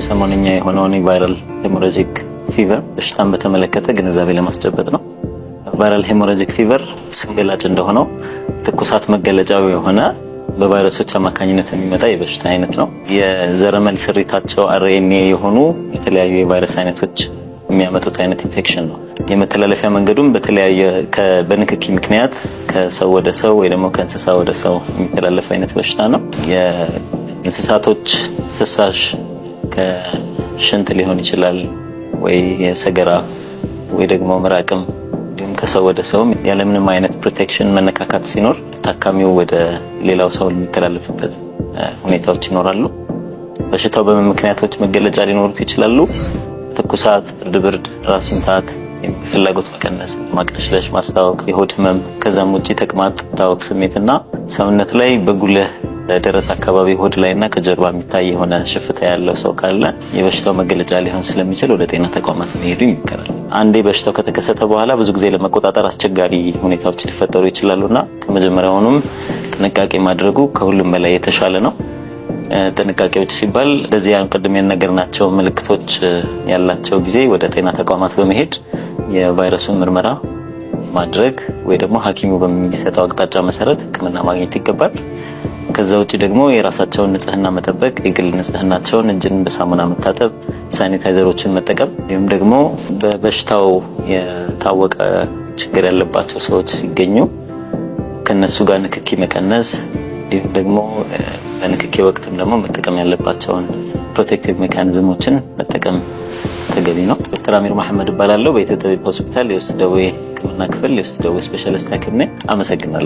ሰሞንኛ የሆነውን ቫይራል ሄሞራጂክ ፊቨር በሽታን በተመለከተ ግንዛቤ ለማስጨበጥ ነው። ቫይራል ሄሞራጂክ ፊቨር ስንገላጭ እንደሆነው ትኩሳት መገለጫው የሆነ በቫይረሶች አማካኝነት የሚመጣ የበሽታ አይነት ነው። የዘረመል ስሪታቸው አርኤንኤ የሆኑ የተለያዩ የቫይረስ አይነቶች የሚያመጡት አይነት ኢንፌክሽን ነው። የመተላለፊያ መንገዱም በተለያየ በንክኪ ምክንያት ከሰው ወደ ሰው ወይ ደግሞ ከእንስሳ ወደ ሰው የሚተላለፍ አይነት በሽታ ነው። የእንስሳቶች ፍሳሽ ከሽንት ሊሆን ይችላል ወይ የሰገራ ወይ ደግሞ ምራቅም እንዲሁም ከሰው ወደ ሰው ያለምንም አይነት ፕሮቴክሽን መነካካት ሲኖር ታካሚው ወደ ሌላው ሰው የሚተላለፍበት ሁኔታዎች ይኖራሉ። በሽታው በምን ምክንያቶች መገለጫ ሊኖሩት ይችላሉ? ትኩሳት፣ ብርድ፣ ራስ ምታት፣ ፍላጎት መቀነስ፣ ማቅለሽለሽ፣ ማስታወክ፣ የሆድ ህመም፣ ከዛም ውጪ ተቅማጥ፣ ታወክ ስሜትና ሰውነት ላይ በጉልህ ደረት አካባቢ ሆድ ላይና ከጀርባ የሚታይ የሆነ ሽፍታ ያለው ሰው ካለ የበሽታው መገለጫ ሊሆን ስለሚችል ወደ ጤና ተቋማት መሄዱ ይመከራል። አንዴ በሽታው ከተከሰተ በኋላ ብዙ ጊዜ ለመቆጣጠር አስቸጋሪ ሁኔታዎች ሊፈጠሩ ይችላሉና ከመጀመሪያውኑም ጥንቃቄ ማድረጉ ከሁሉም በላይ የተሻለ ነው። ጥንቃቄዎች ሲባል እንደዚህ ቅድም የነገርናቸው ምልክቶች ያላቸው ጊዜ ወደ ጤና ተቋማት በመሄድ የቫይረሱን ምርመራ ማድረግ ወይ ደግሞ ሐኪሙ በሚሰጠው አቅጣጫ መሰረት ሕክምና ማግኘት ይገባል። ከዛ ውጪ ደግሞ የራሳቸውን ንጽህና መጠበቅ፣ የግል ንጽህናቸውን እጅን በሳሙና መታጠብ፣ ሳኒታይዘሮችን መጠቀም፣ እንዲሁም ደግሞ በበሽታው የታወቀ ችግር ያለባቸው ሰዎች ሲገኙ ከነሱ ጋር ንክኪ መቀነስ፣ እንዲሁም ደግሞ በንክኪ ወቅትም ደግሞ መጠቀም ያለባቸውን ፕሮቴክቲቭ ሜካኒዝሞችን መጠቀም ተገቢ ነው። ዶክተር አሚር መሐመድ እባላለሁ። በኢትዮጵያ ሆስፒታል የውስጥ ደዌ ሕክምና ክፍል የውስጥ ደዌ ስፔሻሊስት ሐኪም ነኝ። አመሰግናለሁ።